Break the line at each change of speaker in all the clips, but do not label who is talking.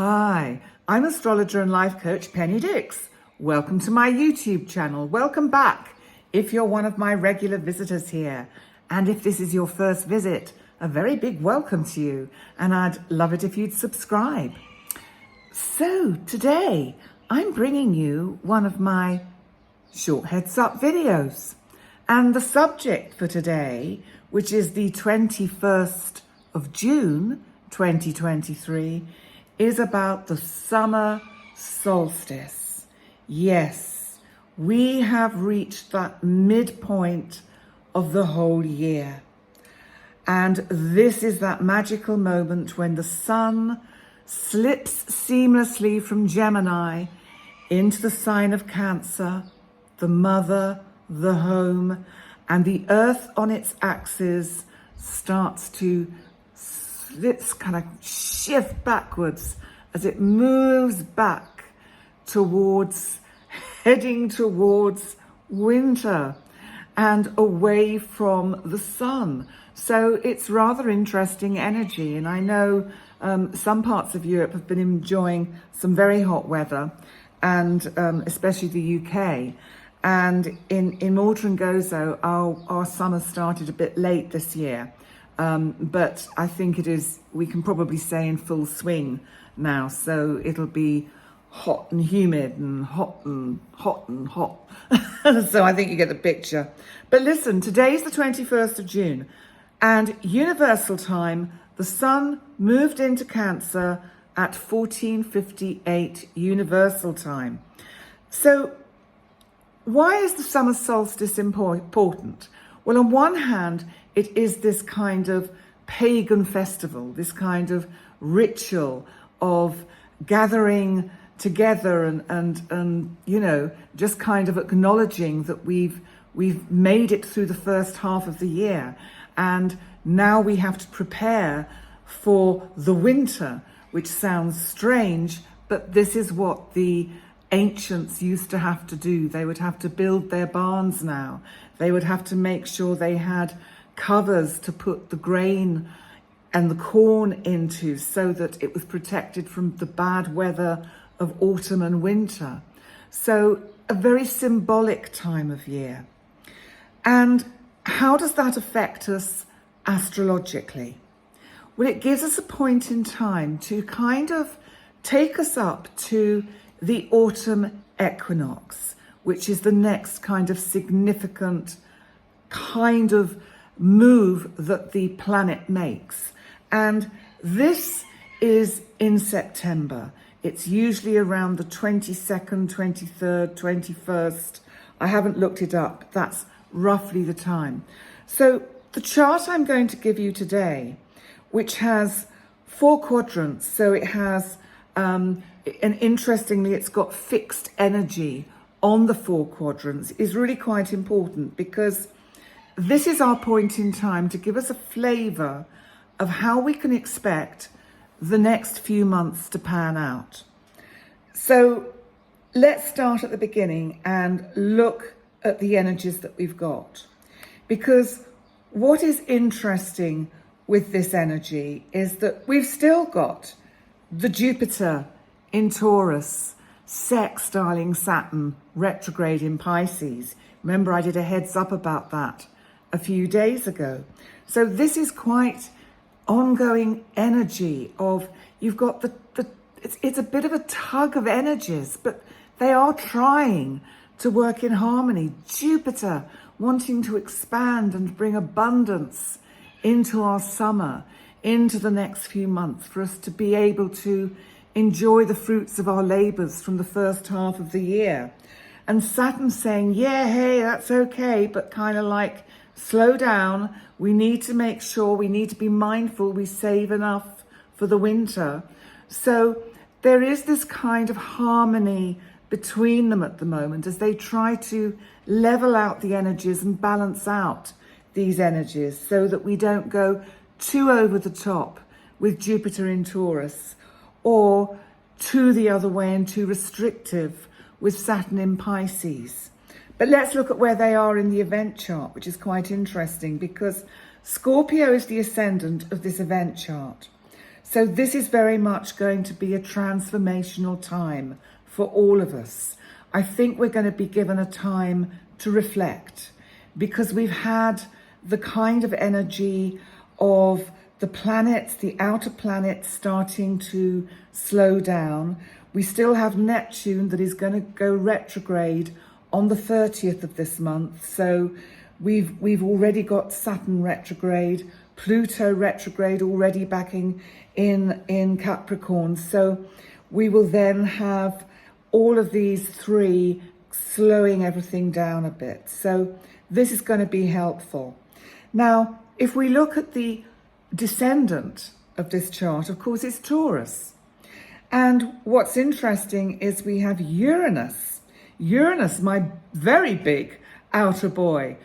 Hi, I'm astrologer and life coach Penny Dix. Welcome to my YouTube channel. Welcome back if you're one of my regular visitors here. And if this is your first visit, a very big welcome to you. And I'd love it if you'd subscribe. So today I'm bringing you one of my short heads up videos. And the subject for today, which is the 21st of June 2023, is about the summer solstice. Yes, we have reached that midpoint of the whole year. And this is that magical moment when the sun slips seamlessly from Gemini into the sign of Cancer, the mother, the home, and the earth on its axis starts to kind of shift backwards as it moves back heading towards winter and away from the sun. So it's rather interesting energy. And I know some parts of Europe have been enjoying some very hot weather, and especially the UK. And in Malta and Gozo, our summer started a bit late this year. But I think we can probably say in full swing now. So it'll be hot and humid and hot and hot and hot. So I think you get the picture. But listen, today's the 21st of June and universal time, the sun moved into Cancer at 14:58 universal time. So why is the summer solstice important? Well, on one hand, it is this kind of pagan festival, this kind of ritual of gathering together and you know, just kind of acknowledging that we've made it through the first half of the year. And now we have to prepare for the winter, which sounds strange, but this is what the ancients used to have to do. They would have to build their barns now. They would have to make sure they had covers to put the grain and the corn into so that it was protected from the bad weather of autumn and winter. So a very symbolic time of year. And how does that affect us astrologically? Well, it gives us a point in time to kind of take us up to the autumn equinox, which is the next kind of significant kind of move that the planet makes. And this is in September. It's usually around the 22nd, 23rd, 21st. I haven't looked it up. That's roughly the time. So the chart I'm going to give you today, which has 4 quadrants, so it has, and interestingly, it's got fixed energy on the 4 quadrants, is really quite important because this is our point in time to give us a flavour of how we can expect the next few months to pan out. So let's start at the beginning and look at the energies that we've got. Because what is interesting with this energy is that we've still got the Jupiter in Taurus, sextiling Saturn, retrograde in Pisces. Remember, I did a heads up about that a few days ago. So this is quite ongoing energy of, you've got it's a bit of a tug of energies, but they are trying to work in harmony. Jupiter wanting to expand and bring abundance into our summer, into the next few months, for us to be able to enjoy the fruits of our labors from the first half of the year. And Saturn saying, yeah, hey, that's okay, but kind of like, slow down. We need to make sure, we need to be mindful we save enough for the winter. So there is this kind of harmony between them at the moment as they try to level out the energies and balance out these energies so that we don't go too over the top with Jupiter in Taurus, or too the other way and too restrictive with Saturn in Pisces. But let's look at where they are in the event chart, which is quite interesting because Scorpio is the ascendant of this event chart. So this is very much going to be a transformational time for all of us. I think we're going to be given a time to reflect, because we've had the kind of energy of the planets, the outer planets, starting to slow down. We still have Neptune that is going to go retrograde on the 30th of this month. So we've already got Saturn retrograde, Pluto retrograde already backing in Capricorn. So we will then have all of these three slowing everything down a bit. So this is going to be helpful. Now, if we look at the descendant of this chart, of course, it's Taurus. And what's interesting is we have Uranus. Uranus, my very big outer boy,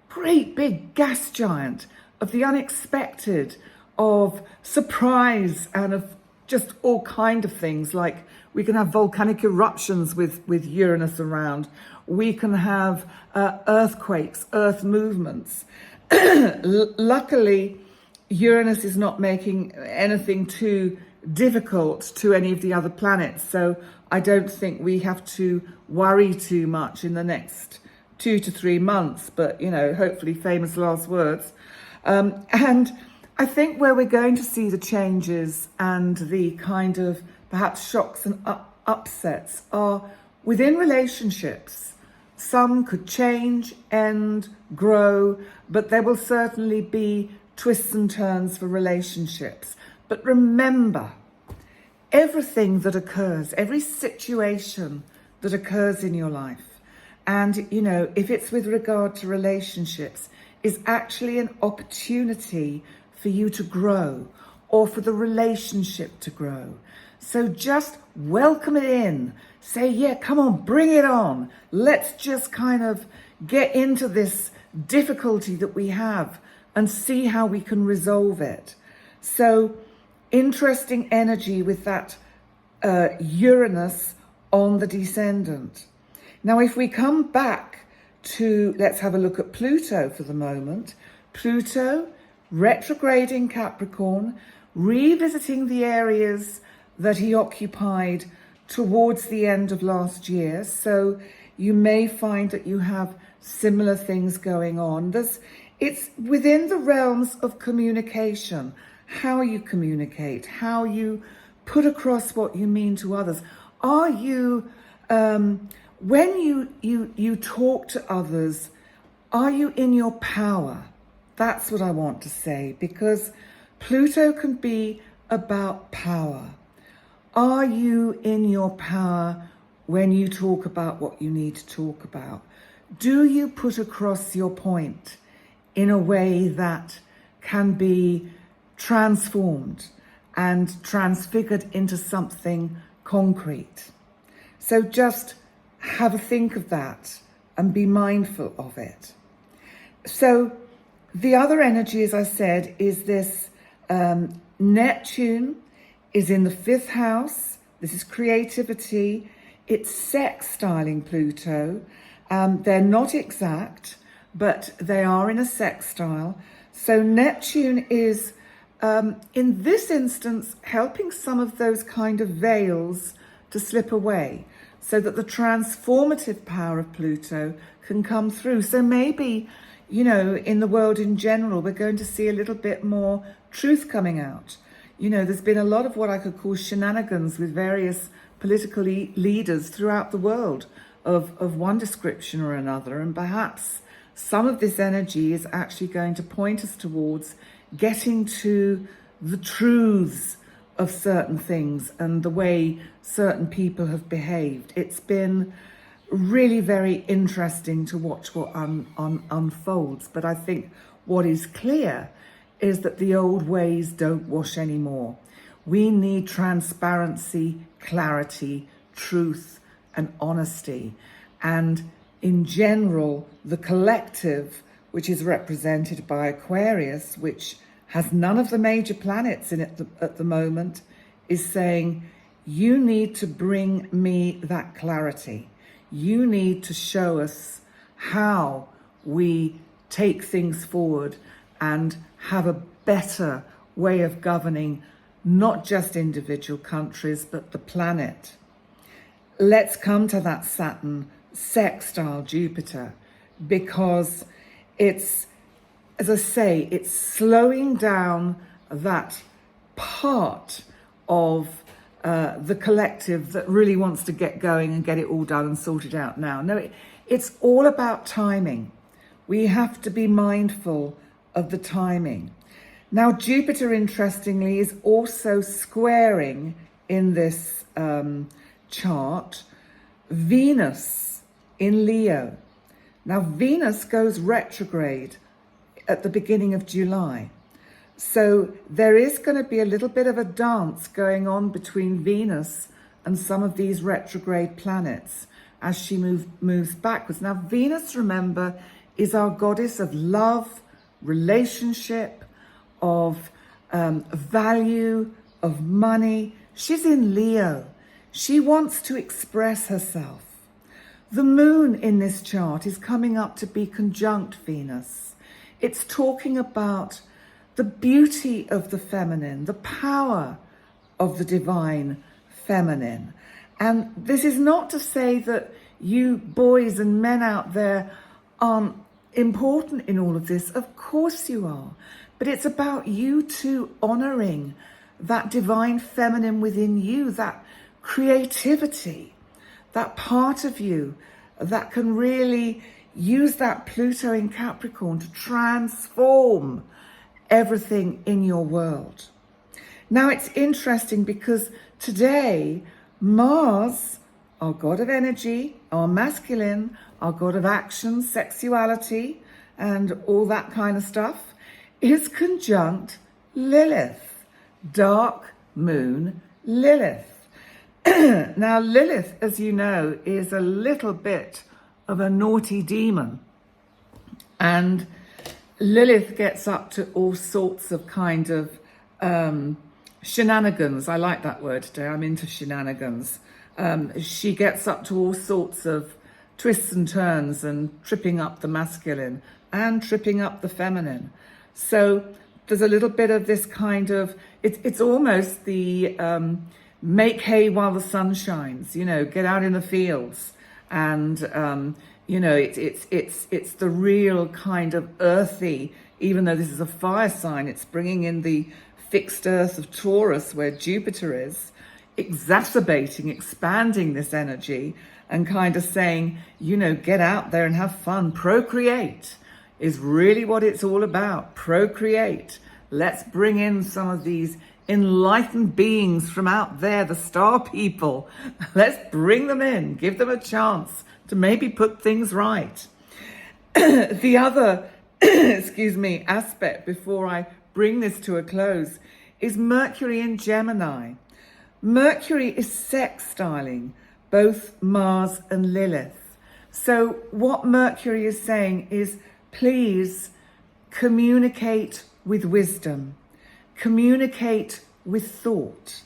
great big gas giant of the unexpected, of surprise, and of just all kind of things. Like we can have volcanic eruptions with Uranus around. We can have earthquakes, earth movements. Luckily, Uranus is not making anything too difficult to any of the other planets. So I don't think we have to worry too much in the next 2 to 3 months. But, you know, hopefully famous last words. And I think where we're going to see the changes and the kind of perhaps shocks and upsets are within relationships. Some could change, end, grow, but there will certainly be twists and turns for relationships. But remember, everything that occurs, every situation that occurs in your life, and, you know, if it's with regard to relationships, is actually an opportunity for you to grow or for the relationship to grow. So just welcome it in. Say, yeah, come on, bring it on. Let's just kind of get into this difficulty that we have and see how we can resolve it. So interesting energy with that Uranus on the descendant. Now, if we come back to, let's have a look at Pluto for the moment. Pluto, retrograding Capricorn, revisiting the areas that he occupied towards the end of last year. So you may find that you have similar things going on. It's within the realms of communication, how you communicate, how you put across what you mean to others. Are you, when you talk to others, are you in your power? That's what I want to say, because Pluto can be about power. Are you in your power when you talk about what you need to talk about? Do you put across your point in a way that can be transformed and transfigured into something concrete? So just have a think of that and be mindful of it. So the other energy, as I said, is this Neptune is in the 5th house. This is creativity. It's sextiling Pluto. They're not exact, but they are in a sextile. So Neptune is, in this instance, helping some of those kind of veils to slip away so that the transformative power of Pluto can come through. So maybe, you know, in the world in general, we're going to see a little bit more truth coming out. You know, there's been a lot of what I could call shenanigans with various political leaders throughout the world of one description or another. And perhaps some of this energy is actually going to point us towards getting to the truths of certain things and the way certain people have behaved. It's been really very interesting to watch what unfolds. But I think what is clear is that the old ways don't wash anymore. We need transparency, clarity, truth, and honesty. And in general, the collective, which is represented by Aquarius, which has none of the major planets in it at the moment, is saying, you need to bring me that clarity. You need to show us how we take things forward and have a better way of governing not just individual countries, but the planet. Let's come to that Saturn sextile Jupiter, because it's, as I say, it's slowing down that part of the collective that really wants to get going and get it all done and sorted out now. No, it's all about timing. We have to be mindful of the timing. Now, Jupiter, interestingly, is also squaring in this chart Venus in Leo. Now, Venus goes retrograde at the beginning of July. So there is going to be a little bit of a dance going on between Venus and some of these retrograde planets as she moves backwards. Now, Venus, remember, is our goddess of love, relationship, of value, of money. She's in Leo. She wants to express herself. The moon in this chart is coming up to be conjunct Venus. It's talking about the beauty of the feminine, the power of the divine feminine. And this is not to say that you boys and men out there aren't important in all of this. Of course you are. But it's about you two honoring that divine feminine within you, that creativity, that part of you that can really use that Pluto in Capricorn to transform everything in your world. Now, it's interesting because today, Mars, our god of energy, our masculine, our god of action, sexuality, and all that kind of stuff, is conjunct Lilith, dark moon Lilith. Now, Lilith, as you know, is a little bit of a naughty demon. And Lilith gets up to all sorts of kind of shenanigans. I like that word today. I'm into shenanigans. She gets up to all sorts of twists and turns and tripping up the masculine and tripping up the feminine. So there's a little bit of this kind of, it's almost the make hay while the sun shines, you know, get out in the fields. And, you know, it's the real kind of earthy, even though this is a fire sign, it's bringing in the fixed earth of Taurus where Jupiter is, exacerbating, expanding this energy and kind of saying, you know, get out there and have fun. Procreate is really what it's all about. Procreate. Let's bring in some of these enlightened beings from out there, the star people. Let's bring them in, give them a chance to maybe put things right. The other, aspect before I bring this to a close is Mercury in Gemini. Mercury is sextiling both Mars and Lilith. So what Mercury is saying is, please communicate with wisdom, communicate with thought,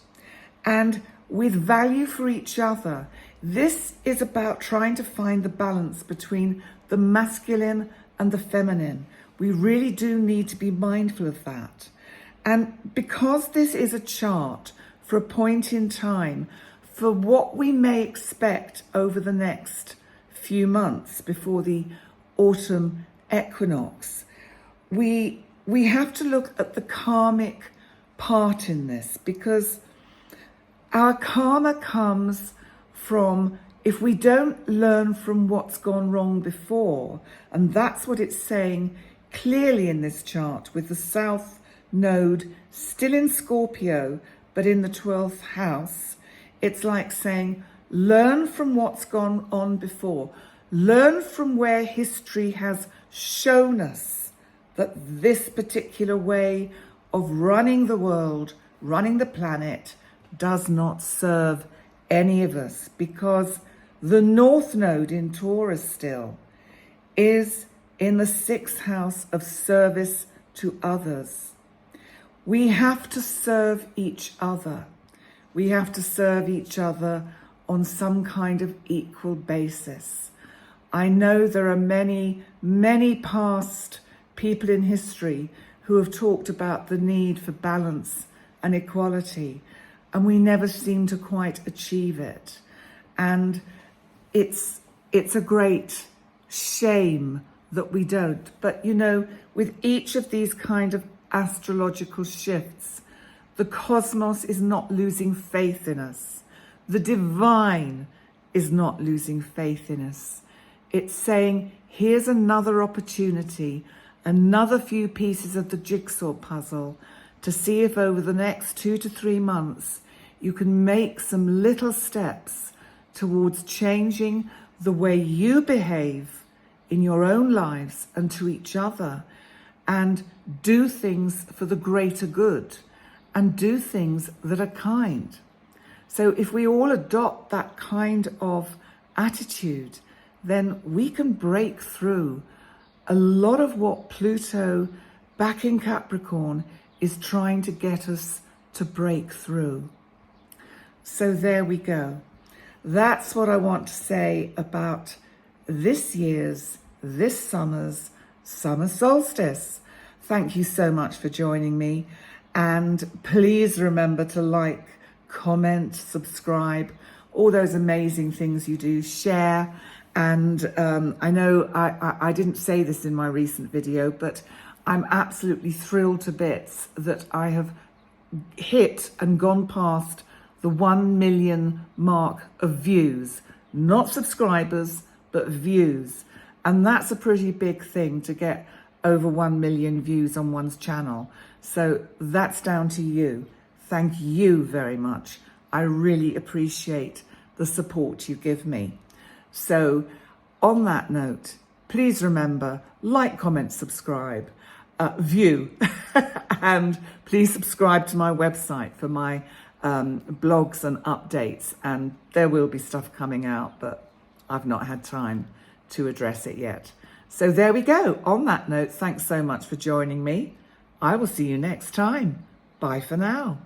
and with value for each other. This is about trying to find the balance between the masculine and the feminine. We really do need to be mindful of that. And because this is a chart for a point in time, for what we may expect over the next few months before the autumn equinox, we have to look at the karmic part in this, because our karma comes from if we don't learn from what's gone wrong before. And that's what it's saying clearly in this chart, with the South Node still in Scorpio, but in the 12th house. It's like saying, learn from what's gone on before. Learn from where history has shown us that this particular way of running the world, running the planet, does not serve any of us, because the North Node in Taurus still is in the 6th house of service to others. We have to serve each other. We have to serve each other on some kind of equal basis. I know there are many, many past people in history who have talked about the need for balance and equality, and we never seem to quite achieve it. And it's a great shame that we don't. But you know, with each of these kind of astrological shifts, the cosmos is not losing faith in us. The divine is not losing faith in us. It's saying, here's another opportunity, another few pieces of the jigsaw puzzle to see if over the next 2 to 3 months you can make some little steps towards changing the way you behave in your own lives and to each other, and do things for the greater good, and do things that are kind. So if we all adopt that kind of attitude, then we can break through a lot of what Pluto back in Capricorn is trying to get us to break through. So there we go. That's what I want to say about this summer's summer solstice. Thank you so much for joining me. And please remember to like, comment, subscribe, all those amazing things you do, share. And I know I didn't say this in my recent video, but I'm absolutely thrilled to bits that I have hit and gone past the 1 million mark of views, not subscribers, but views. And that's a pretty big thing, to get over 1 million views on one's channel. So that's down to you. Thank you very much. I really appreciate the support you give me. So on that note, please remember, like, comment, subscribe, view, and please subscribe to my website for my blogs and updates. And there will be stuff coming out, but I've not had time to address it yet. So there we go. On that note, thanks so much for joining me. I will see you next time. Bye for now.